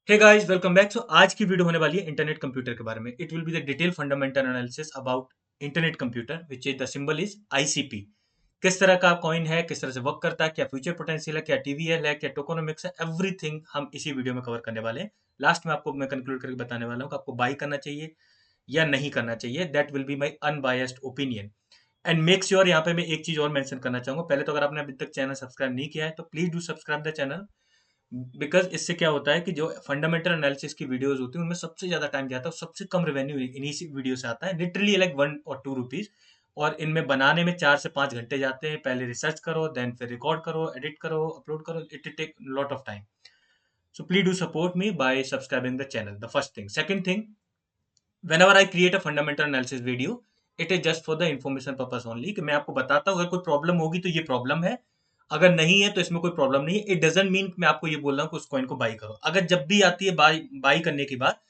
Hey guys welcome back. आज की video होने वाली है इंटरनेट कंप्यूटर के बारे में। It will be the detail fundamental analysis about internet computer which is the symbol is ICP. किस तरह का कॉइन है, किस तरह से वर्क करता है, क्या फ्यूचर पोटेंशियल है, क्या टीवीएल है, क्या टोकोनोमिक्स है, एवरीथिंग हम इसी वीडियो में कवर करने वाले हैं। लास्ट में आपको मैं कंक्लूड करके बताने वाला हूँ कि आपको बाई करना चाहिए या नहीं करना चाहिए। That will be my unbiased opinion. And make sure, यहाँ पे मैं एक चीज और मेंशन करना चाहूंगा। पहले तो अगर आपने अभी तक चैनल सब्सक्राइब नहीं किया है तो please do subscribe the channel. Because इससे क्या होता है कि जो फंडामेंटल एनालिसिस की वीडियोस होती है उनमें सबसे ज्यादा टाइम जाता है और सबसे कम रेवेन्यू इन्हीं वीडियो से आता है, लिटरली लाइक 1 और 2 रुपीज। और इनमें बनाने में 4 से 5 घंटे जाते हैं। पहले रिसर्च करो, देन फिर रिकॉर्ड करो, एडिट करो, अपलोड करो। It take lot of time. So please do support me by subscribing the channel, the first thing. Second thing, whenever I create a fundamental analysis video, it is just for the information purpose only, कि मैं आपको बताता हूँ अगर कोई problem होगी तो ये प्रॉब्लम है, अगर नहीं है तो इसमें कोई प्रॉब्लम नहीं है। इट डजंट मीन मैं आपको ये बोल रहा हूँ कि उस कॉइन को बाई करो। अगर जब भी आती है बाई बाई करने की बात,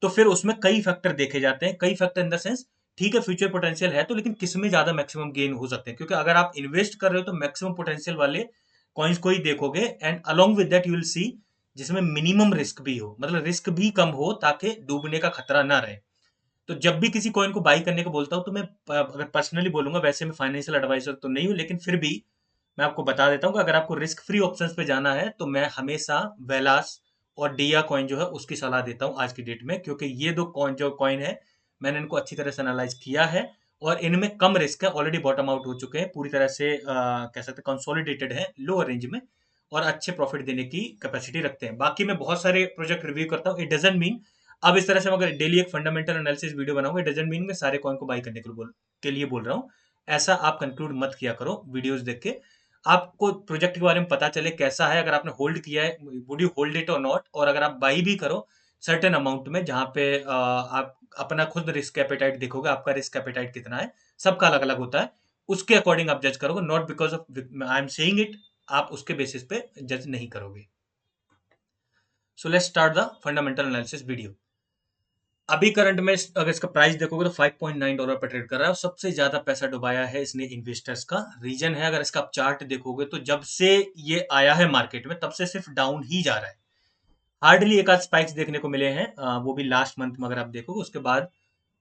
तो फिर उसमें कई फैक्टर देखे जाते हैं। कई फैक्टर इन द सेंस, ठीक है फ्यूचर पोटेंशियल है तो, लेकिन किस में ज्यादा मैक्सिमम गेन हो सकते हैं। क्योंकि अगर आप इन्वेस्ट कर रहे हो तो मैक्सिमम पोटेंशियल वाले कॉइन्स को ही देखोगे, and along with that you will see जिसमें मिनिमम रिस्क भी हो, मतलब रिस्क भी कम हो ताकि डूबने का खतरा ना रहे। तो जब भी किसी कॉइन को बाई करने को बोलता हूँ तो मैं अगर पर्सनली बोलूंगा, वैसे मैं फाइनेंशियल एडवाइजर तो नहीं हूँ, लेकिन फिर भी मैं आपको बता देता हूँ कि अगर आपको रिस्क फ्री ऑप्शंस पे जाना है तो मैं हमेशा वेलास और डिया कॉइन जो है उसकी सलाह देता हूँ आज की डेट में। क्योंकि ये दो कॉइन जो कॉइन है, मैंने इनको अच्छी तरह से एनालाइज किया है और इनमें कम रिस्क है, ऑलरेडी बॉटम आउट हो चुके हैं पूरी तरह से, कह सकते हैं कंसोलिडेटेड है लोअर रेंज में, और अच्छे प्रॉफिट देने की कैपेसिटी रखते हैं। बाकी मैं बहुत सारे प्रोजेक्ट रिव्यू करता हूँ। इट डजेंट मीन, अब इस तरह से मैं अगर डेली एक फंडामेंटल एनालिसिस वीडियो बनाऊंगा, इट डजेंट मीन मैं सारे कॉइन को बाई करने के लिए बोल रहा हूँ। ऐसा आप कंक्लूड मत किया करो वीडियोस देख के। आपको प्रोजेक्ट के बारे में पता चले कैसा है, अगर आपने होल्ड किया है वुड यू होल्ड इट और नॉट, और अगर आप बाई भी करो सर्टेन अमाउंट में जहां पे आप अपना खुद रिस्क एपेटाइट देखोगे, आपका रिस्क एपेटाइट कितना है, सबका अलग अलग होता है, उसके अकॉर्डिंग आप जज करोगे, not because of I am saying it. आप उसके बेसिस पे जज नहीं करोगे। So let's start the fundamental analysis video. अभी करंट में अगर इसका प्राइस देखोगे तो $5.9 पर ट्रेड कर रहा है और सबसे ज्यादा पैसा डुबाया है इसने इन्वेस्टर्स का। रीजन है, अगर इसका आप चार्ट देखोगे तो जब से ये आया है मार्केट में तब से सिर्फ डाउन ही जा रहा है। हार्डली एक आध स्पाइक्स देखने को मिले हैं, वो भी लास्ट मंथ में अगर आप देखोगे, उसके बाद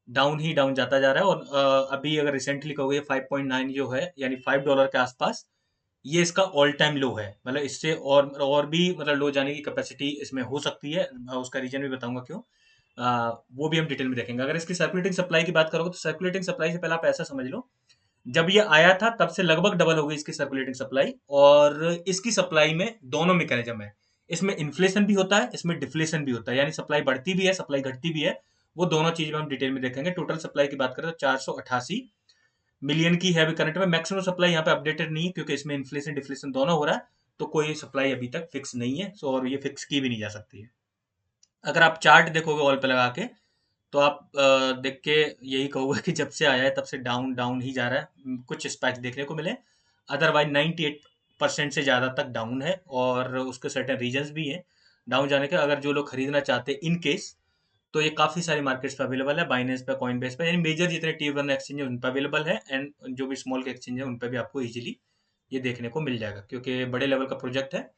डाउन ही डाउन जाता जा रहा है। और अभी अगर रिसेंटली कहोगे 5.9 जो है यानी $5 के आसपास, ये इसका ऑल टाइम लो है। मतलब इससे और भी मतलब लो जाने की कैपेसिटी इसमें हो सकती है। उसका रीजन भी बताऊंगा क्यों। वो भी हम डिटेल में देखेंगे। अगर इसकी सर्कुलेटिंग सप्लाई की बात करोगे तो सर्कुलेटिंग सप्लाई से पहले आप ऐसा समझ लो, जब ये आया था तब से लगभग डबल हो गई इसकी सर्कुलेटिंग सप्लाई। और इसकी सप्लाई में दोनों मैकेनिज्म है। इसमें इन्फ्लेशन भी होता है, इसमें डिफ्लेशन भी होता है, यानी सप्लाई बढ़ती भी है, सप्लाई घटती भी है। वो दोनों चीज में हम डिटेल में देखेंगे। टोटल सप्लाई की बात करें तो 488 मिलियन की है अभी करंट में। मैक्सिमम सप्लाई यहाँ पे अपडेटेड नहीं है क्योंकि इसमें इन्फ्लेशन डिफ्लेशन दोनों हो रहा है, तो कोई सप्लाई अभी तक फिक्स नहीं है। सो और ये फिक्स की भी नहीं जा सकती है। अगर आप चार्ट देखोगे ऑल पे लगा के, तो आप देख के यही कहोगे कि जब से आया है तब से डाउन डाउन ही जा रहा है। कुछ स्पाइक्स देखने को मिले, अदरवाइज 98% से ज़्यादा तक डाउन है, और उसके सर्टेन रीजंस भी हैं डाउन जाने के। अगर जो लोग खरीदना चाहते हैं इन केस, तो ये काफ़ी सारी मार्केट्स पे अवेलेबल है, बाइनेंस पे, कॉइनबेस पे, यानी मेजर जितने टियर 1 एक्सचेंज है उन पे अवेलेबल है, एंड जो भी स्मॉल के एक्सचेंज है उन पे भी आपको इजीली ये देखने को मिल जाएगा क्योंकि बड़े लेवल का प्रोजेक्ट है।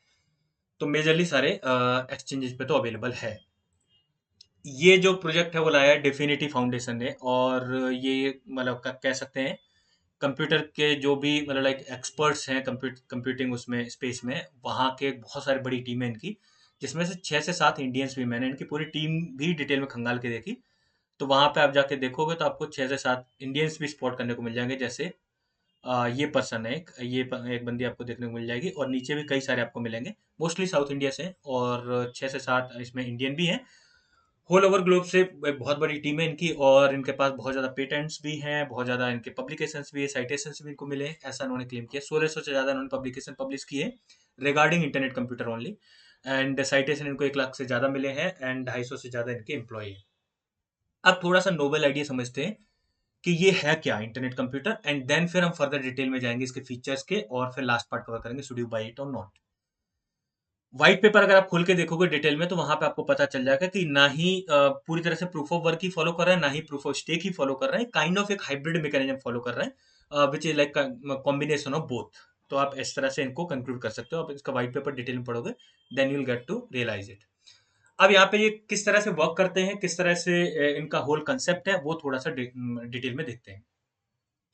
तो मेजरली सारे एक्सचेंजेस पे तो अवेलेबल है। ये जो प्रोजेक्ट है वो लाया है डेफिनिटी फाउंडेशन ने, और ये मतलब कह सकते हैं कंप्यूटर के जो भी मतलब लाइक एक्सपर्ट्स हैं कंप्यूटिंग उसमें स्पेस में, वहाँ के बहुत सारी बड़ी टीम है इनकी, जिसमें से 6 से 7 इंडियंस भी। मैंने इनकी पूरी टीम भी डिटेल में खंगाल के देखी। तो वहाँ पे आप जाके देखोगे तो आपको 6 से 7 इंडियंस भी स्पॉट करने को मिल जाएंगे। जैसे ये पर्सन है, एक बंदी आपको देखने को मिल जाएगी, और नीचे भी कई सारे आपको मिलेंगे। मोस्टली साउथ इंडिया से हैं, और 6 से 7 इसमें इंडियन भी हैं। होल ओवर ग्लोब से एक बहुत बड़ी टीम है इनकी, और इनके पास बहुत ज़्यादा पेटेंट्स भी हैं, बहुत ज़्यादा इनके पब्लिकेशंस भी है, साइटेशंस भी इनको मिले हैं, ऐसा इन्होंने क्लेम किया। 1600 से ज़्यादा इन्होंने पब्लिकेशन पब्लिश किए regarding internet computer only, and citation इनको 1 लाख से ज़्यादा मिले हैं, एंड 250 से ज़्यादा इनके एम्प्लॉय हैं। अब थोड़ा सा नोबल आइडिया समझते हैं कि ये है क्या इंटरनेट कंप्यूटर, एंड देन फिर हम फर्दर डिटेल में जाएंगे इसके फीचर्स के, और फिर लास्ट पार्ट कवर करेंगे शुड यू बाई इट और नॉट। व्हाइट पेपर अगर आप खोल के देखोगे डिटेल में तो वहां पे आपको पता चल जाएगा कि ना ही पूरी तरह से प्रूफ ऑफ वर्क ही फॉलो कर रहे हैं, ना ही प्रूफ ऑफ स्टेक ही फॉलो कर रहे हैं। काइंड ऑफ एक हाइब्रिड मैकेनिज्म फॉलो कर रहे हैं, which is like combination of both. तो आप इस तरह से इनको कंक्लूड कर सकते हो। आप इसका व्हाइट पेपर डिटेल में पढ़ोगे, then you will get to realise it. अब यहाँ पे ये किस तरह से वर्क करते हैं, किस तरह से इनका होल कंसेप्ट है, वो थोड़ा सा डिटेल में देखते हैं,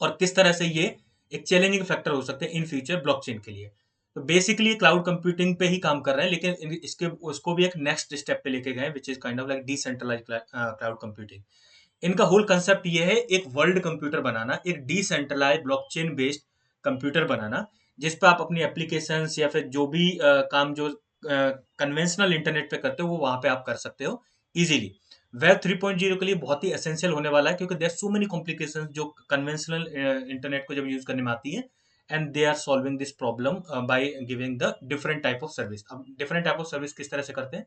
और किस तरह से ये एक चैलेंजिंग फैक्टर हो सकते हैं इन फ्यूचर ब्लॉकचेन के लिए। तो बेसिकली क्लाउड कंप्यूटिंग पे ही काम कर रहे हैं, लेकिन इसके उसको भी एक नेक्स्ट स्टेप पे लेके गए, which is kind of like decentralise cloud computing. इनका होल कंसेप्ट ये है, एक वर्ल्ड कंप्यूटर बनाना, एक डिसेंट्रलाइज ब्लॉकचेन बेस्ड कंप्यूटर बनाना, जिस पे आप अपनी एप्लीकेशंस या फिर जो भी काम जो कन्वेंशनल इंटरनेट पे करते हो वो वहां पे आप कर सकते हो इजीली। वेब 3.0 के लिए बहुत ही एसेंशियल होने वाला है, क्योंकि देयर सो मेनी कॉम्प्लिकेशंस जो कन्वेंशनल इंटरनेट को जब यूज करने में आती है, and they are solving this problem by giving the different type of service. अब डिफरेंट टाइप ऑफ सर्विस किस तरह से करते हैं,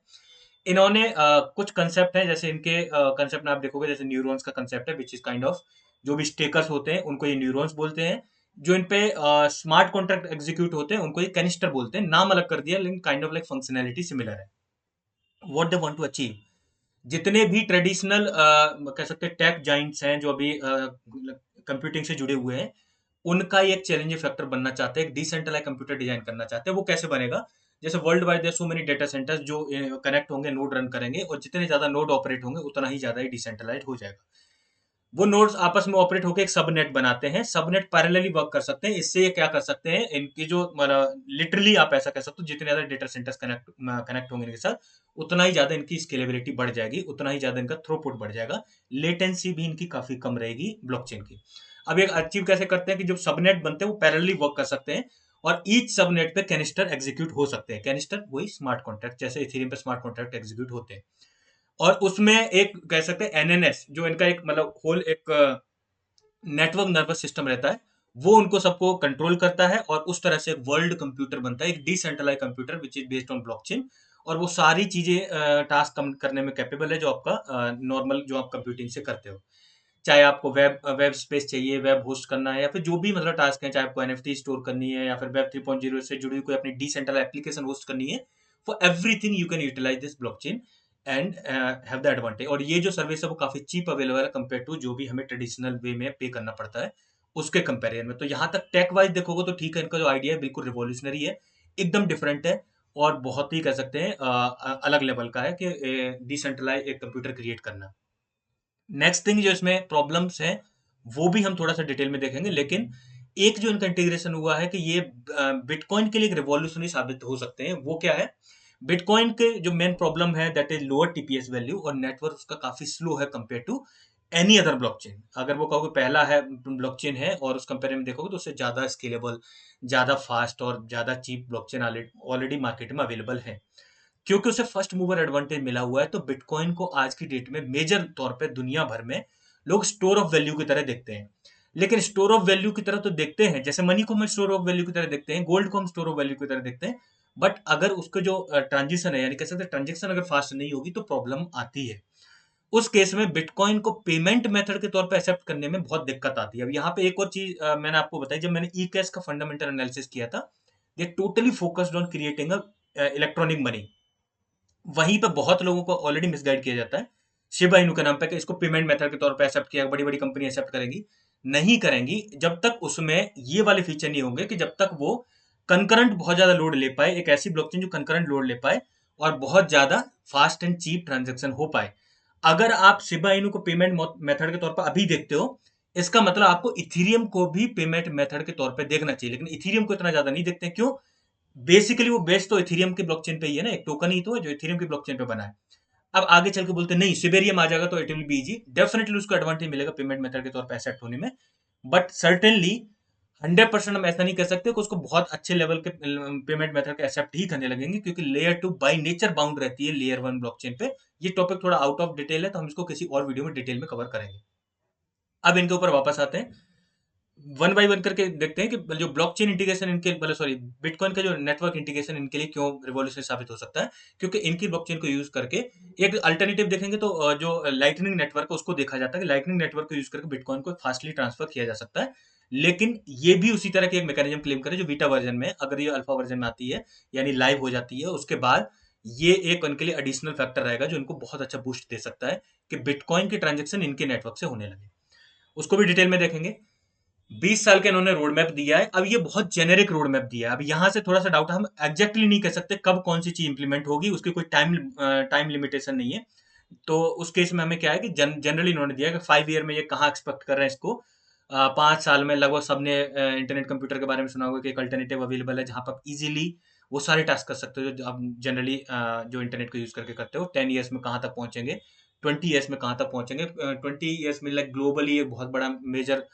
इन्होंने कुछ कंसेप्ट है, जैसे इनके कंसेप्ट में आप देखोगे, जैसे न्यूरॉन्स का कंसेप्ट है, विच इज काइंड ऑफ जो भी स्टेकर्स होते हैं उनको ये न्यूरॉन्स बोलते हैं। जो इन पे स्मार्ट कॉन्ट्रैक्ट एग्जीक्यूट होते हैं उनको ये कैनिस्टर बोलते हैं। नाम अलग कर दिया, लेकिन kind of like functionality similar है। What they want to achieve, जितने भी ट्रेडिशनल कह सकते हैं टेक जाइंट्स हैं जो अभी कंप्यूटिंग से जुड़े हुए हैं, उनका ये एक चैलेंजिंग फैक्टर बनना चाहते हैं, एक डिसेंट्रलाइज कंप्यूटर डिजाइन करना चाहते हैं। वो कैसे बनेगा, जैसे world wide there so many data centres जो कनेक्ट होंगे, नोड रन करेंगे, और जितने ज्यादा नोड ऑपरेट होंगे उतना ही ज्यादा ही डिसेंट्रलाइज हो जाएगा। वो नोड्स आपस में ऑपरेट होकर एक सबनेट बनाते हैं, सबनेट पैरेलली वर्क कर सकते हैं। इससे ये क्या कर सकते हैं, इनकी जो मतलब लिटरली आप ऐसा कह सकते हो, जितने ज्यादा डेटा सेंटर्स कनेक्ट होंगे इनके साथ, उतना ही ज्यादा इनकी स्केलेबिलिटी बढ़ जाएगी, उतना ही ज्यादा इनका थ्रूपुट बढ़ जाएगा, लेटेंसी भी इनकी काफी कम रहेगी ब्लॉकचेन की। अब एक अचीव कैसे करते हैं कि जो सबनेट बनते हैं वो पैरेलली वर्क कर सकते हैं, और ईच सबनेट पे कैनिस्टर एग्जीक्यूट हो सकते हैं। कैनिस्टर वही स्मार्ट कॉन्ट्रैक्ट, जैसे इथेरियम पे स्मार्ट कॉन्ट्रैक्ट एग्जीक्यूट होते हैं। और उसमें एक कह सकते हैं एनएनएस, जो इनका एक मतलब होल एक नेटवर्क नर्वस सिस्टम रहता है, वो उनको सबको कंट्रोल करता है, और उस तरह से वर्ल्ड कंप्यूटर बनता है, एक decentralise computer which is based on blockchain. और वो सारी चीजें टास्क करने में कैपेबल है जो आपका नॉर्मल जो आप कंप्यूटिंग से करते हो। चाहे आपको वेब स्पेस चाहिए, वेब होस्ट करना है, या फिर जो भी मतलब टास्क है, चाहे आपको एनएफटी स्टोर करनी है, या फिर वेब 3.0 से जुड़ी हुई कोई अपनी डिसेंट्रलाइज एप्लीकेशन होस्ट करनी है, for everything you can utilise this blockchain and have the advantage. और ये जो सर्विस है वो काफी चीप अवेलेबल है कंपेयर टू जो भी हमें ट्रेडिशनल वे में पे करना पड़ता है उसके कंपेरिजन में। तो यहाँ तक टेक वाइज देखोगे तो ठीक है, इनका जो आइडिया है बिल्कुल रिवॉल्यूशनरी है, एकदम डिफरेंट है, और बहुत ही कह सकते हैं अलग लेवल का है कि डिसेंट्रलाइज एक कंप्यूटर क्रिएट करना। नेक्स्ट थिंग जो इसमें प्रॉब्लम्स हैं वो भी हम थोड़ा सा डिटेल में देखेंगे, लेकिन एक जो इनका इंटीग्रेशन हुआ है कि ये बिटकॉइन के लिए एक रिवॉल्यूशनरी साबित हो सकते हैं। वो क्या है, बिटकॉइन के जो मेन प्रॉब्लम है that is lower TPS value, और नेटवर्क उसका काफी स्लो है compare to any other blockchain. अगर वो कहोगे पहला है ब्लॉकचेन है, और उस कंपेयर में देखोगे तो उससे ज्यादा स्केलेबल, ज्यादा फास्ट और ज्यादा चीप ब्लॉकचेन ऑलरेडी मार्केट में अवेलेबल है। क्योंकि उसे फर्स्ट मूवर एडवांटेज मिला हुआ है, तो बिटकॉइन को आज की डेट में मेजर तौर पे दुनिया भर में लोग स्टोर ऑफ वैल्यू की तरह देखते हैं। लेकिन स्टोर ऑफ वैल्यू की तरह तो देखते हैं, जैसे मनी को हम स्टोर ऑफ वैल्यू की तरह देखते हैं, गोल्ड को हम स्टोर ऑफ वैल्यू की तरह देखते हैं, बट अगर उसका जो ट्रांजिशन है, यानी कह सकते हैं ट्रांजेक्शन अगर फास्ट नहीं होगी तो प्रॉब्लम आती है। उस केस में बिटकॉइन को पेमेंट मेथड के तौर पे एक्सेप्ट करने में बहुत दिक्कत आती है। अब यहाँ पे एक और चीज मैंने आपको बताई, जब मैंने ई कैश का फंडामेंटल एनालिसिस किया था, ये totally focused on creating electronic money. वहीं पे बहुत लोगों को ऑलरेडी मिसगाइड किया जाता है शिबा इनू के नाम पे कि इसको पेमेंट मेथड के तौर पे एक्सेप्ट किया, बड़ी बड़ी कंपनी एक्सेप्ट करेंगी। नहीं करेंगी जब तक उसमें ये वाले फीचर नहीं होंगे कि जब तक वो कंकरेंट बहुत ज्यादा लोड ले पाए, एक ऐसी ब्लॉकचेन जो कंकरेंट लोड ले पाए और बहुत ज्यादा फास्ट एंड चीप ट्रांजेक्शन हो पाए। अगर आप शिबा इनू को पेमेंट मेथड के तौर पर अभी देखते हो, इसका मतलब आपको इथीरियम को भी पेमेंट मेथड के तौर पे देखना चाहिए, लेकिन इथीरियम को इतना ज्यादा नहीं देखते। क्यों? बेसिकली वो बेस्ड तो इथेरियम की ब्लॉकचेन पे ही है ना, एक टोकन ही तो है जो इथेरियम की ब्लॉकचेन पे बना है। अब आगे चल के बोलते हैं नहीं सिबेरियम आ जाएगा तो it will be easy, definitely उसको एडवांटेज मिलेगा पेमेंट मेथड के तौर पे एक्सेप्ट होने में, बट सर्टेनली 100% हम ऐसा नहीं कह सकते कि उसको बहुत अच्छे लेवल के पेमेंट मेथड के एक्सेप्ट ही करने लगेंगे, क्योंकि लेयर 2 बाय नेचर बाउंड रहती है लेयर 1 ब्लॉकचेन पे। ये टॉपिक थोड़ा आउट ऑफ डिटेल है, तो हम इसको किसी और वीडियो में डिटेल में कवर करेंगे। अब इनके ऊपर वापस आते हैं, वन बाय वन करके देखते हैं कि जो ब्लॉकचेन इंटीग्रेशन इनके मतलब सॉरी बिटकॉइन का जो नेटवर्क इंटीग्रेशन इनके लिए क्यों रिवॉल्यूशनरी साबित हो सकता है। क्योंकि इनकी ब्लॉकचेन को यूज करके एक अल्टरनेटिव देखेंगे तो जो लाइटनिंग नेटवर्क है उसको देखा जाता है कि लाइटनिंग नेटवर्क को यूज करके बिटकॉइन को फास्टली ट्रांसफर किया जा सकता है। लेकिन ये भी उसी तरह की एक मैकेनिज्म क्लेम करे जो बीटा वर्जन में, अगर ये अल्फा वर्जन में आती है यानी लाइव हो जाती है, उसके बाद ये एक उनके लिए एडिशनल फैक्टर रहेगा जो इनको बहुत अच्छा बूस्ट दे सकता है कि बिटकॉइन के ट्रांजेक्शन इनके नेटवर्क से होने लगे। उसको भी डिटेल में देखेंगे। 20 साल का इन्होंने रोड मैप दिया है। अब ये बहुत जेनेरिक रोड मैप दिया है। अब यहाँ से थोड़ा सा डाउट है, हम एग्जैक्टली नहीं कह सकते कब कौन सी चीज इंप्लीमेंट होगी, उसकी कोई टाइम लिमिटेशन नहीं है। तो उस केस में हमें क्या है कि जनरली इन्होंने दिया है कि 5 ईयर में ये कहाँ एक्सपेक्ट कर रहे हैं इसको। 5 साल में लगभग सबने इंटरनेट कंप्यूटर के बारे में सुना होगा कि एक अल्टरनेटिव अवेलेबल है जहाँ पर आप इजीली वो सारे टास्क कर सकते हो जो आप जनरली जो इंटरनेट को यूज करके करते हो। 10 ईयर्स में कहाँ तक पहुंचेंगे, 20 ईयर्स में कहाँ तक पहुंचेंगे। 20 ईयर्स में लाइक ग्लोबली एक बहुत बड़ा मेजर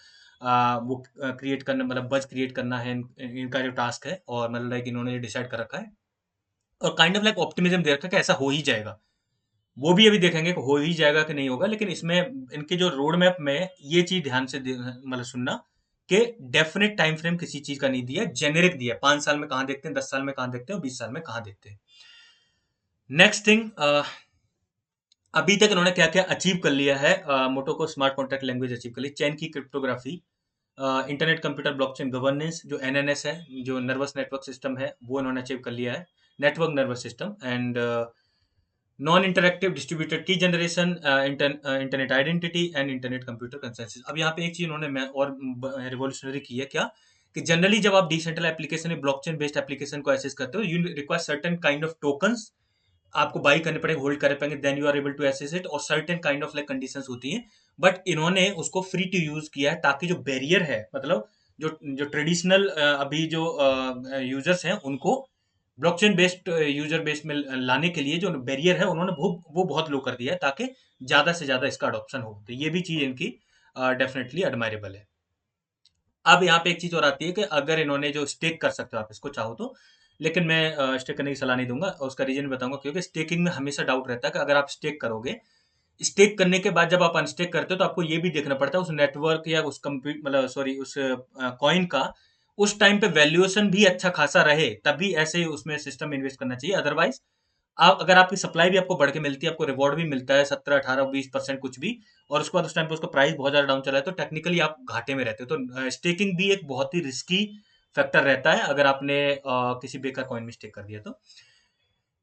वो क्रिएट करना, मतलब बज क्रिएट करना है इनका जो टास्क है। और मतलब लाइक इन्होंने डिसाइड कर रखा है और काइंड ऑफ लाइक ऑप्टिमिज्म दे रखा है कि ऐसा हो ही जाएगा। वो भी अभी देखेंगे कि हो ही जाएगा कि नहीं होगा, लेकिन इसमें इनके जो रोड मैप में ये चीज ध्यान से मतलब सुनना कि डेफिनेट टाइम फ्रेम किसी चीज का नहीं दिया, जेनेरिक दिया। 5 साल में कहाँ देखते हैं, 10 साल में कहाँ देखते हैं, 20 साल में कहाँ देखते हैं। नेक्स्ट थिंग, अभी तक इन्होंने क्या क्या अचीव कर लिया है। मोटो को स्मार्ट कॉन्ट्रैक्ट लैंग्वेज अचीव कर ली, चैन की cryptography, internet computer blockchain governance जो एनएनएस है, जो नर्वस नेटवर्क सिस्टम है, वो इन्होंने अचीव कर लिया है, network nervous system. And non interactive distributed की generation, internet identity and internet computer consensus. अब यहाँ पे एक चीज उन्होंने मैं और रिवॉल्यूशनरी की है क्या, कि जनरली जब आप डिसेंट्रल एप्लीकेशन या ब्लॉकचेन बेस्ड एप्लीकेशन को एक्सेस करते हो, you require certain kind of tokens, आपको बाई करने पड़ेंगे, होल्ड करने पड़ेंगे, then you are able to access it, और certain kind of like conditions होती हैं। बट इन्होंने उसको फ्री टू यूज किया है ताकि जो बैरियर है, मतलब जो जो ट्रेडिशनल अभी जो यूजर्स हैं उनको ब्लॉकचेन बेस्ड यूजर बेस में लाने के लिए जो बैरियर है उन्होंने वो बहुत लो कर दिया है ताकि ज्यादा से ज्यादा इसका अडॉप्शन हो। तो ये भी चीज इनकी डेफिनेटली एडमायरेबल है। अब यहाँ पे एक चीज और आती है कि अगर इन्होंने जो स्टेक कर सकते हो आप इसको चाहो तो, लेकिन मैं स्टेक करने की सलाह नहीं दूंगा, और उसका रीजन बताऊंगा क्योंकि स्टेकिंग में हमेशा डाउट रहता है कि अगर आप स्टेक करोगे, स्टेक करने के बाद जब आप अनस्टेक करते हो तो आपको ये भी देखना पड़ता है उस नेटवर्क या उस कंप्यूटर, मतलब सॉरी उस कॉइन का उस टाइम पे वैल्यूएशन भी अच्छा खासा रहे, तभी ऐसे उसमें सिस्टम इन्वेस्ट करना चाहिए। अदरवाइज आप, अगर आपकी सप्लाई भी आपको बढ़ के मिलती है, आपको रिवॉर्ड भी मिलता है 17, 18, 20% कुछ भी, और उसके बाद उस टाइम पे उसका प्राइस बहुत ज्यादा डाउन चला है, तो टेक्निकली आप घाटे में रहते हो। तो स्टेकिंग भी एक बहुत ही रिस्की फैक्टर रहता है अगर आपने किसी बेकार कॉइन में स्टेक कर दिया तो।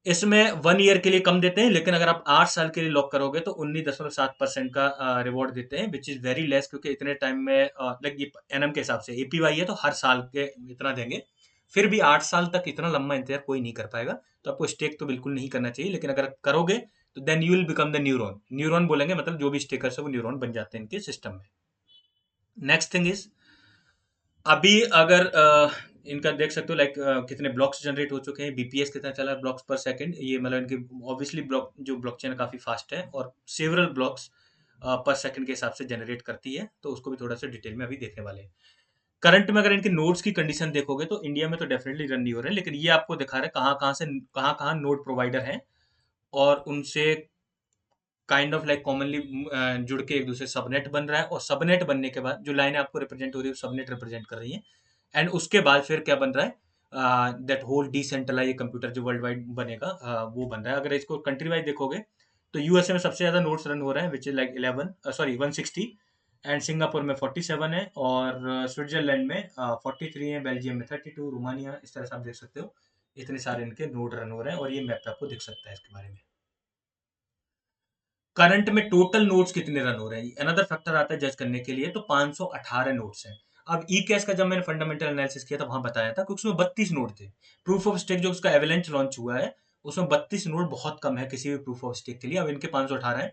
इसमें 1 ईयर के लिए कम देते हैं, लेकिन अगर आप 8 साल के लिए लॉक करोगे तो 19.7% का रिवॉर्ड देते हैं, विच इज वेरी लेस, क्योंकि इतने टाइम में लाइक ये एनएम के हिसाब से एपीवाई है तो हर साल के इतना देंगे। फिर भी 8 साल तक इतना लंबा इंतजार कोई नहीं कर पाएगा, तो आपको स्टेक तो बिल्कुल नहीं करना चाहिए। लेकिन अगर करोगे तो then you will become the neuron, neuron बोलेंगे मतलब जो भी स्टेकर्स है वो न्यूरॉन बन जाते हैं इनके सिस्टम में। नेक्स्ट थिंग इज, अभी अगर इनका देख सकते हो लाइक कितने ब्लॉक्स जनरेट हो चुके हैं, बीपीएस कितना चला है, ब्लॉक्स पर सेकंड, ये मतलब इनकी ऑब्वियसली ब्लॉक जो ब्लॉकचेन है काफी फास्ट है और सेवरल ब्लॉक्स पर सेकंड के हिसाब से जनरेट करती है, तो उसको भी थोड़ा सा डिटेल में अभी देखने वाले हैं। करंट में अगर इनके नोड्स की कंडीशन देखोगे तो इंडिया में तो डेफिनेटली रन नहीं हो रहे हैं, लेकिन ये आपको दिखा रहा है कहाँ कहाँ से कहाँ कहाँ नोड प्रोवाइडर हैं और उनसे काइंड ऑफ लाइक कॉमनली जुड़ के एक दूसरे सबनेट बन रहा है, और सबनेट बनने के बाद जो लाइन आपको रिप्रेजेंट हो रही है सबनेट रिप्रेजेंट कर रही है। एंड उसके बाद फिर क्या बन रहा है, दैट होल डिसेंट्रलाइज कंप्यूटर जो वर्ल्ड वाइड बनेगा, वो बन रहा है। अगर इसको कंट्री वाइज देखोगे तो यूएसए में सबसे ज्यादा नोड्स रन हो रहे हैं which is like 160, and Singapore में 47 है, और स्विट्जरलैंड में 43 है, बेल्जियम में 32, रोमानिया, इस तरह से आप देख सकते हो इतने सारे इनके नोड रन हो रहे हैं, और ये मैप पे आपको दिख सकता है इसके बारे में। करंट में टोटल नोट्स कितने रन हो रहे हैं, अनदर फैक्टर आता है जज करने के लिए, तो 518 नोट्स हैं। अब ई कैश का जब मैंने फंडामेंटल एनालिसिस किया था वहां बताया था क्योंकि उसमें 32 नोड थे। प्रूफ ऑफ स्टेक जो उसका एवेलेंच लॉन्च हुआ है उसमें 32 नोड बहुत कम है किसी भी प्रूफ ऑफ स्टेक के लिए। अब इनके 518 है।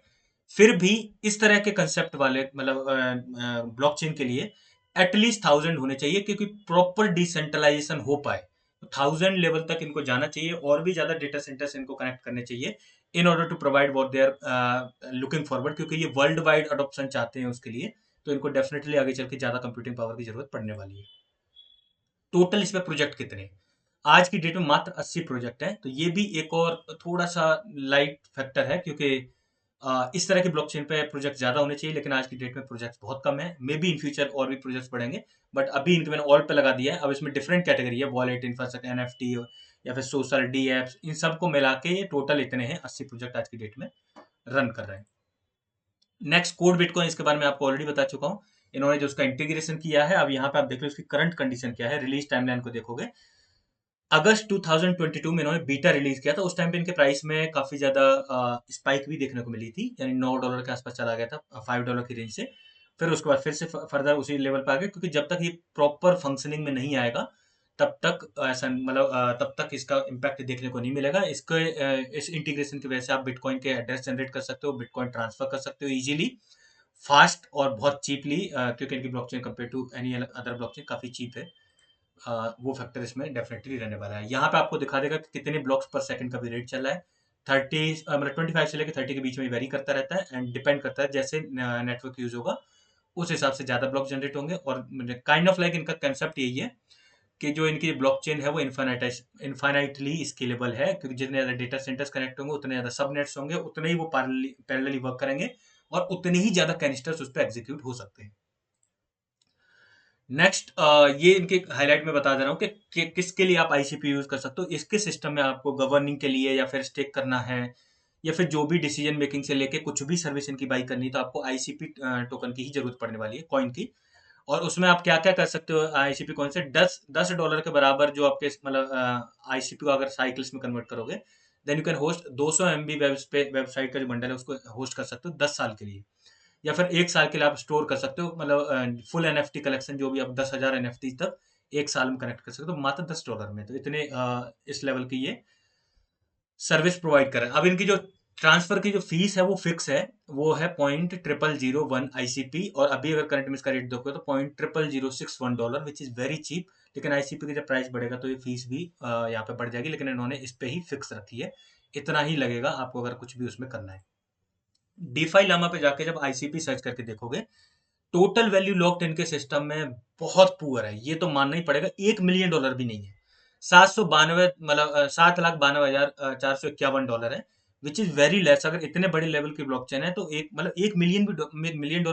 फिर भी इस तरह के कंसेप्ट वाले मतलब ब्लॉकचेन के लिए एटलीस्ट 1000 होने चाहिए क्योंकि प्रॉपर डिसेंट्रलाइजेशन हो पाए। तो 1000 लेवल तक इनको जाना चाहिए और भी ज्यादा डेटा सेंटर्स इनको कनेक्ट करने चाहिए in order to provide what they are looking forward, क्योंकि ये वर्ल्ड वाइड अडोप्शन चाहते हैं उसके लिए, तो इनको डेफिनेटली आगे चल के ज्यादा कंप्यूटिंग पावर की जरूरत पड़ने वाली है। टोटल इसमें प्रोजेक्ट कितने, आज की डेट में मात्र 80 प्रोजेक्ट है, तो ये भी एक और थोड़ा सा लाइट फैक्टर है क्योंकि इस तरह के ब्लॉकचेन पे प्रोजेक्ट ज्यादा होने चाहिए, लेकिन आज की डेट में प्रोजेक्ट्स बहुत कम है। मे बी इन फ्यूचर और भी प्रोजेक्ट्स बढ़ेंगे, बट अभी इनके मैंने ऑल पे लगा दिया है। अब इसमें डिफरेंट कैटेगरी है, वॉलेट, इंफ्रास्ट्रक्चर, एनएफटी या फिर सोशल डी एप्स, इन सबको मिला के ये टोटल इतने हैं 80 प्रोजेक्ट आज की डेट में रन कर रहे हैं। नेक्स्ट कोड बिटकॉइन, इसके बारे में आपको ऑलरेडी बता चुका हूँ। इन्होंने जो उसका इंटीग्रेशन किया है, अब यहाँ पे आप देख लो उसकी करंट कंडीशन क्या है। रिलीज टाइमलाइन को देखोगे, अगस्त 2022 में इन्होंने बीटा रिलीज किया था। उस टाइम पे इनके प्राइस में काफी ज्यादा स्पाइक भी देखने को मिली थी, यानी $9 के आसपास चला गया था, $5 की रेंज से। फिर उसके बाद फिर से फर्दर उसी लेवल पे आ गए, क्योंकि जब तक ये प्रॉपर फंक्शनिंग में नहीं आएगा तब तक ऐसा मतलब तब तक इसका इम्पैक्ट देखने को नहीं मिलेगा। इस इंटीग्रेशन की वजह से आप बिटकॉइन के एड्रेस जनरेट कर सकते हो, बिटकॉइन ट्रांसफर कर सकते हो इजीली, फास्ट और बहुत चीपली, क्योंकि इनकी blockchain compare to any other blockchain काफी चीप है। वो फैक्टर इसमें डेफिनेटली रहने वाला है। यहाँ पे आपको दिखा देगा कि कितने ब्लॉक्स पर सेकंड का भी रेट चल रहा है। 30 मतलब 25 से लेकर 30 के बीच में वेरी करता रहता है, एंड डिपेंड करता है जैसे नेटवर्क यूज होगा उस हिसाब से ज्यादा ब्लॉक जनरेट होंगे। और काइंड ऑफ लाइक इनका कंसेप्ट यही है कि जो इनकी ब्लॉकचेन है वो इनफाइनाइटली स्केलेबल है, क्योंकि जितने ज्यादा डेटा सेंटर्स कनेक्ट होंगे उतने ज्यादा सबनेट्स होंगे, उतने ही वो पैरेलली वर्क करेंगे और उतने ही ज्यादा कैनिस्टर्स उस पर एग्जीक्यूट हो सकते हैं। नेक्स्ट, ये इनके हाईलाइट में बता दे रहा हूँ कि किसके लिए आप आईसीपी यूज कर सकते हो। इसके सिस्टम में आपको गवर्निंग के लिए या फिर स्टेक करना है, या फिर जो भी डिसीजन मेकिंग से लेके कुछ भी सर्विस इनकी बाई करनी है, तो आपको आईसीपी टोकन की ही जरूरत पड़ने वाली है, कॉइन की। और उसमें आप क्या क्या कर सकते हो आईसीपी कॉइन से, दस डॉलर के बराबर जो आपके मतलब आईसीपी को अगर साइकिल्स में कन्वर्ट करोगे, then you can host 200 MB website का जो बंडल है उसको होस्ट कर सकते हो 10 साल के लिए, या फिर 1 साल के लिए आप स्टोर कर सकते हो। मतलब फुल एनएफटी कलेक्शन जो भी आप 10,000 एनएफटी तक 1 साल में कनेक्ट कर सकते हो मात्र $10 में। तो इतने इस लेवल की ये सर्विस प्रोवाइड कर रहा है। अब इनकी जो ट्रांसफर की जो फीस है वो फिक्स है, वो है $0.0001 आईसीपी, और अभी अगर करंट में इसका रेट देखो तो $0.0061, विच इज वेरी चीप। लेकिन आईसीपी का जब प्राइस बढ़ेगा तो ये फीस भी यहाँ पे बढ़ जाएगी, लेकिन इन्होंने इस पे ही फिक्स रखी है। इतना ही लगेगा आपको अगर कुछ भी उसमें करना है। डीफाई लामा पे जाके जब आईसीपी सर्च करके देखोगे, टोटल वैल्यू लॉक्ड इनके सिस्टम में बहुत पुअर है, ये तो मानना ही पड़ेगा। $1 मिलियन भी नहीं है, 792 मतलब 7,92,451 है, विच इज वेरी लेस। अगर इतने बड़े लेवल की ब्लॉकचेन है तो एक मतलब $1 मिलियन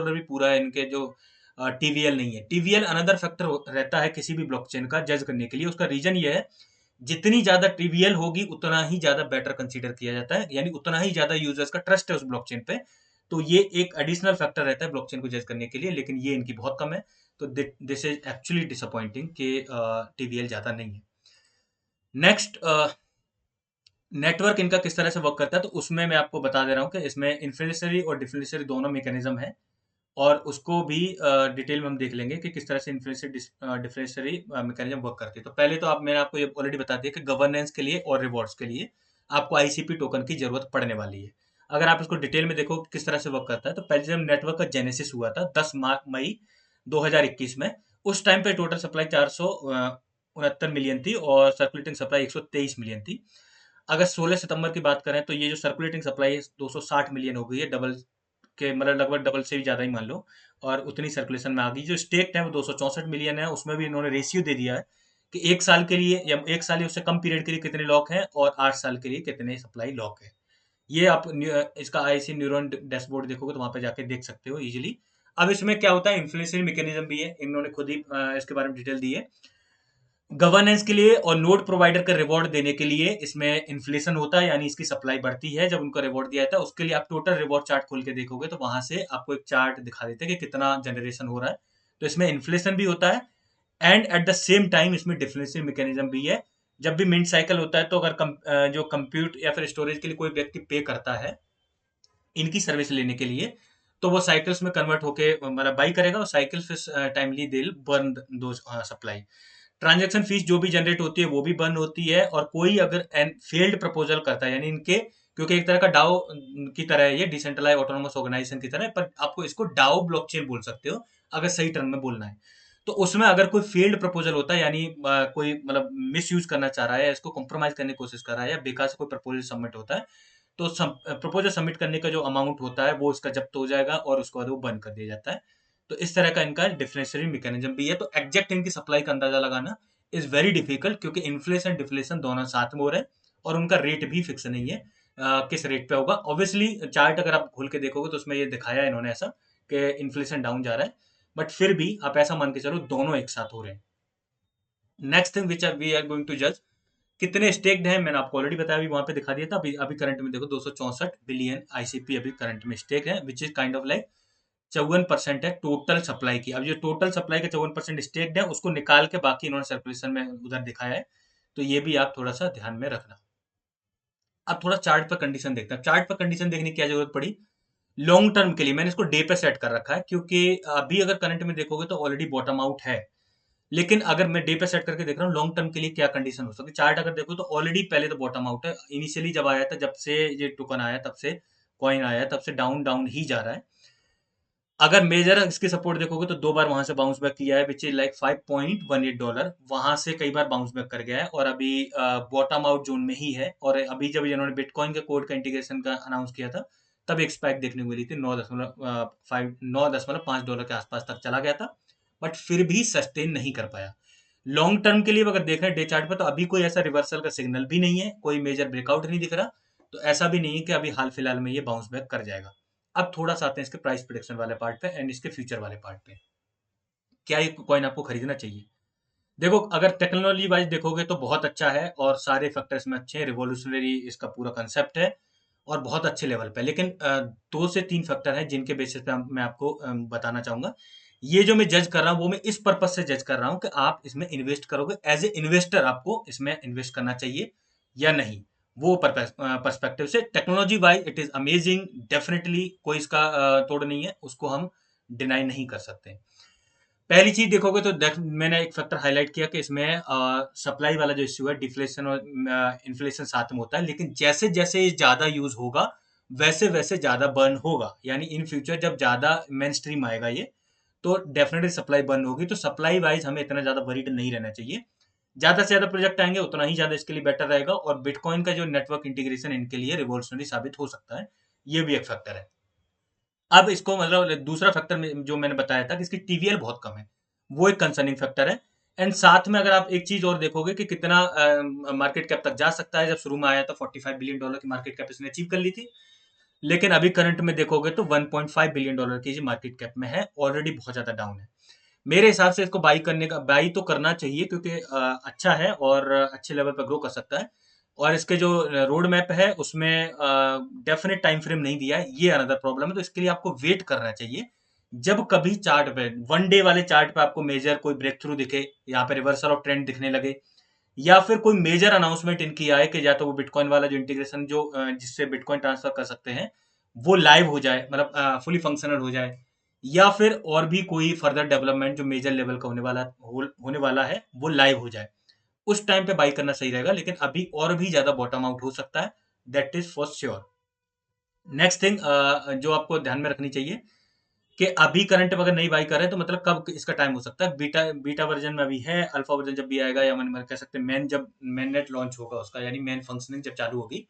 भी पूरा है इनके जो टीवीएल नहीं है। टीवीएल अनदर फैक्टर रहता है किसी भी ब्लॉकचेन का जज करने के लिए। उसका रीजन ये है, जितनी ज्यादा ट्रिवियल होगी उतना ही ज्यादा बेटर कंसीडर किया जाता है, यानी उतना ही ज्यादा यूजर्स का ट्रस्ट है उस ब्लॉकचेन पे। तो ये एक एडिशनल फैक्टर रहता है ब्लॉकचेन को जज करने के लिए, लेकिन ये इनकी बहुत कम है। तो दिस इज एक्चुअली डिसअपॉइंटिंग कि टीवीएल ज्यादा नहीं है। नेक्स्ट, नेटवर्क इनका किस तरह से वर्क करता है, तो उसमें मैं आपको बता दे रहा हूँ कि इसमें इन्फ्लेशनरी और डिफ्लेशनरी दोनों मैकेनिज्म है, और उसको भी डिटेल में हम देख लेंगे कि किस तरह से डिफ्लेशनरी मैकेनिज्म वर्क करती है। तो पहले तो मैंने आपको ये ऑलरेडी बता दिया कि गवर्नेंस के लिए और रिवॉर्ड्स के लिए आपको आईसीपी टोकन की जरूरत पड़ने वाली है। अगर आप इसको डिटेल में देखो किस तरह से वर्क करता है, तो पहले जब नेटवर्क का जेनेसिस हुआ था 10 मई 2021 में, उस टाइम पे टोटल सप्लाई 469 मिलियन थी और सर्कुलेटिंग सप्लाई 123 मिलियन थी। अगर 16 सितंबर की बात करें तो ये जो सर्कुलेटिंग सप्लाई है 260 मिलियन हो गई है, डबल के मतलब लगभग डबल से भी ज़्यादा ही मान लो, और उतनी सर्कुलेशन में आ गई। जो स्टेक्ड है वो 264 मिलियन है, उसमें भी इन्होंने रेशियो दे दिया है कि 1 साल के लिए या 1 साल या उससे कम पीरियड के लिए कितने लॉक हैं और 8 साल के लिए कितने सप्लाई लॉक है। ये आप इसका आईसी न्यूरॉन डैशबोर्ड देखोगे तो वहां पे जाके देख सकते हो इजीली। अब इसमें क्या होता है, इन्फ्लेशन मैकेनिज्म भी है, इन्होंने खुद ही इसके बारे में डिटेल दी है। गवर्नेंस के लिए और नोड प्रोवाइडर का रिवॉर्ड देने के लिए इसमें इन्फ्लेशन होता है, यानी इसकी सप्लाई बढ़ती है जब उनको रिवॉर्ड दिया जाता है। उसके लिए आप टोटल रिवॉर्ड चार्ट खोल के देखोगे तो वहां से आपको एक चार्ट दिखा देते हैं कि कितना जनरेशन हो रहा है। तो इसमें इन्फ्लेशन भी होता है, and at the same time इसमें डिफरेंशियल मैकेनिज्म भी है। जब भी मिंट साइकिल होता है तो अगर जो कंप्यूट या फिर स्टोरेज के लिए कोई व्यक्ति पे करता है इनकी सर्विस लेने के लिए, तो वो साइकिल्स में कन्वर्ट होके मतलब बाई करेगा और साइकिल फिर टाइमली दे बर्न दो सप्लाई। ट्रांजैक्शन फीस जो भी जनरेट होती है वो भी बर्न होती है, और कोई अगर फेल्ड प्रपोजल करता है, यानी इनके, क्योंकि एक तरह का डाओ की तरह है ये, डिसेंट्रलाइज ऑटोनोमस ऑर्गेनाइजेशन की तरह है, पर आपको इसको डाओ ब्लॉकचेन बोल सकते हो अगर सही टर्म में बोलना है। तो उसमें अगर कोई फेल्ड प्रपोजल होता है, यानी कोई मतलब मिस यूज करना चाह रहा है या इसको कॉम्प्रोमाइज करने की कोशिश कर रहा है, या बेकार से कोई प्रपोजल सबमिट होता है, तो प्रपोजल सबमिट करने का जो अमाउंट होता है वो उसका जब्त हो जाएगा और उसके बाद वो बंद कर दिया जाता है। तो इस तरह का इनका डिफरेंशियरी मैकेनिज्म भी है। तो एग्जैक्ट इनकी सप्लाई का अंदाजा लगाना इज वेरी डिफिकल्ट, क्योंकि इन्फ्लेशन डिफ्लेशन दोनों साथ में हो रहे हैं और उनका रेट भी फिक्स नहीं है किस रेट पे होगा। ऑब्वियसली चार्ट अगर आप खोल के देखोगे तो उसमें ये दिखाया है इन्होंने ऐसा कि इन्फ्लेशन डाउन जा रहा है, बट फिर भी आप ऐसा मान के चलो दोनों एक साथ हो रहे हैं। Next thing which we are going to जज, कितने स्टेक्ड हैं मैंने आपको ऑलरेडी बताया, अभी वहां पे दिखा दिया था। अभी अभी करंट में देखो 264 बिलियन आईसीपी अभी करंट में स्टेक है, विच इज काइंड ऑफ लाइक 54% है टोटल सप्लाई की। अब जो टोटल सप्लाई का 54% स्टेक्ड है उसको निकाल के बाकी इन्होंने सर्कुलेशन में उधर दिखाया है, तो ये भी आप थोड़ा सा ध्यान में रखना। अब थोड़ा चार्ट पर कंडीशन देखते हैं। चार्ट पर कंडीशन देखने की क्या जरूरत पड़ी, लॉन्ग टर्म के लिए मैंने इसको डे पे सेट कर रखा है, क्योंकि अभी अगर करंट में देखोगे तो ऑलरेडी बॉटम आउट है। लेकिन अगर मैं डे पे सेट करके देख रहा हूँ लॉन्ग टर्म के लिए क्या कंडीशन हो सकती है, चार्ट अगर देखो तो ऑलरेडी पहले तो बॉटम आउट है। इनिशियली जब आया था, जब से ये टोकन आया तब से, कॉइन आया तब से डाउन डाउन ही जा रहा है। अगर मेजर इसकी सपोर्ट देखोगे तो 2 बार वहां से बाउंस बैक किया है, विच इज लाइक $5.18। वहां से कई बार बाउंस बैक कर गया है और अभी बॉटम आउट जोन में ही है। और अभी जब इन्होंने बिटकॉइन के कोड का इंटीग्रेशन का अनाउंस किया था, तब एक स्पाइक देखने को मिली थी, 9.5 $9.5 के आसपास तक चला गया था, बट फिर भी सस्टेन नहीं कर पाया। लॉन्ग टर्म के लिए अगर देख रहे हैं डे चार्ट पे, तो अभी कोई ऐसा रिवर्सल का सिग्नल भी नहीं है, कोई मेजर ब्रेकआउट नहीं दिख रहा। तो ऐसा भी नहीं है कि अभी हाल फिलहाल में ये बाउंस बैक कर जाएगा। अब थोड़ा सा आते हैं इसके प्राइस प्रिडिक्शन वाले पार्ट पे एंड इसके फ्यूचर वाले पार्ट पे। क्या ये कॉइन आपको खरीदना चाहिए? देखो, अगर टेक्नोलॉजी वाइज देखोगे तो बहुत अच्छा है और सारे फैक्टर्स में अच्छे हैं, रिवॉल्यूशनरी इसका पूरा कंसेप्ट है और बहुत अच्छे लेवल पे। लेकिन 2 से 3 फैक्टर हैं जिनके बेसिस पे मैं आपको बताना चाहूंगा। ये जो मैं जज कर रहा हूँ वो मैं इस पर्पज से जज कर रहा हूँ कि आप इसमें इन्वेस्ट करोगे, एज ए इन्वेस्टर आपको इसमें इन्वेस्ट करना चाहिए या नहीं। वो पर्सपेक्टिव से technology wise it is amazing, definitely कोई इसका तोड़ नहीं है, उसको हम डिनाई नहीं कर सकते। पहली चीज देखोगे तो मैंने एक फैक्टर हाईलाइट किया कि इसमें सप्लाई वाला जो इश्यू है, डिफ्लेशन और इन्फ्लेशन साथ में होता है, लेकिन जैसे जैसे ये ज्यादा यूज होगा वैसे वैसे ज्यादा बर्न होगा। यानी इन फ्यूचर जब ज्यादा मेन स्ट्रीम आएगा ये, तो डेफिनेटली सप्लाई बर्न होगी। तो सप्लाई वाइज हमें इतना ज्यादा वरीड नहीं रहना चाहिए। ज्यादा से ज्यादा प्रोजेक्ट आएंगे उतना ही ज्यादा इसके लिए बेटर रहेगा, और बिटकॉइन का जो नेटवर्क इंटीग्रेशन इनके लिए रिवॉल्यूशनरी साबित हो सकता है। ये भी एक फैक्टर है। अब इसको मतलब दूसरा फैक्टर में जो मैंने बताया था कि इसकी टीवीएल बहुत कम है, वो एक कंसर्निंग फैक्टर है। एंड साथ में अगर आप एक चीज और देखोगे कि कितना मार्केट कैप तक जा सकता है, जब शुरू में आया था $45 बिलियन की मार्केट कैप इसने अचीव कर ली थी। लेकिन अभी करंट में देखोगे तो $1.5 बिलियन की मार्केट कैप में है, ऑलरेडी बहुत ज्यादा डाउन है। मेरे हिसाब से इसको बाई तो करना चाहिए, क्योंकि अच्छा है और अच्छे लेवल पर ग्रो कर सकता है। और इसके जो रोड मैप है उसमें डेफिनेट टाइम फ्रेम नहीं दिया है, ये अनदर प्रॉब्लम है। तो इसके लिए आपको वेट करना चाहिए। जब कभी चार्ट पे, वन डे वाले चार्ट पे आपको मेजर कोई ब्रेक थ्रू दिखे, यहाँ पे रिवर्सल ऑफ ट्रेंड दिखने लगे, या फिर कोई मेजर अनाउंसमेंट इनकी आए कि या तो वो बिटकॉइन वाला जो इंटीग्रेशन जो जिससे बिटकॉइन ट्रांसफर कर सकते हैं वो लाइव हो जाए, मतलब फुली फंक्शनल हो जाए, या फिर और भी कोई फर्दर डेवलपमेंट जो मेजर लेवल का होने वाला है वो लाइव हो जाए, उस टाइम पे बाई करना सही रहेगा। लेकिन अभी और भी ज्यादा बॉटम आउट हो सकता है, that is for sure. Next thing जो आपको ध्यान में रखनी चाहिए कि अभी करंट अगर नहीं बाई कर रहे हैं तो मतलब कब इसका टाइम हो सकता है। बीटा बीटा वर्जन में अभी है, अल्फा वर्जन जब भी आएगा, या मैं कह सकते हैं मेन, जब मेन नेट लॉन्च होगा उसका, यानी मेन फंक्शनिंग जब चालू होगी,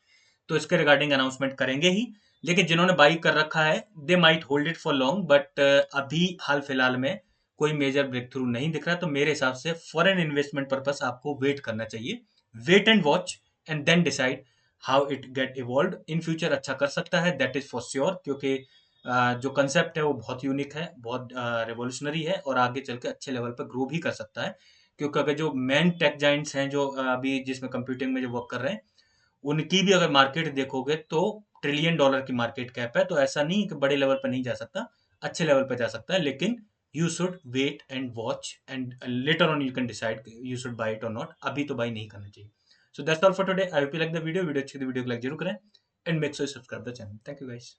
तो इसके रिगार्डिंग अनाउंसमेंट करेंगे ही। लेकिन जिन्होंने बाई कर रखा है they might hold it for long, but अभी हाल फिलहाल में कोई मेजर ब्रेक थ्रू नहीं दिख रहा। तो मेरे हिसाब से फॉरेन इन्वेस्टमेंट पर्पस आपको वेट करना चाहिए, wait and watch and then decide how it get evolve. In future अच्छा कर सकता है, दैट इज फॉर श्योर, क्योंकि जो कंसेप्ट है वो बहुत यूनिक है, बहुत रेवोल्यूशनरी है और आगे चल के अच्छे लेवल पर ग्रो भी कर सकता है। क्योंकि अगर जो मेन टेक जाइंट्स हैं जो अभी जिसमें कंप्यूटिंग में जो वर्क कर रहे हैं, उनकी भी अगर मार्केट देखोगे तो $1 ट्रिलियन की मार्केट कैप है। तो ऐसा नहीं कि बड़े लेवल पर नहीं जा सकता, अच्छे लेवल पर जा सकता है। लेकिन you should wait and watch and later on you can decide you should buy it और नॉट। अभी तो बाई नहीं करना चाहिए। So that's all for today. I hope you like the video अच्छी, वीडियो को लाइक जरूर करें and make sure subscribe the channel. Thank you guys.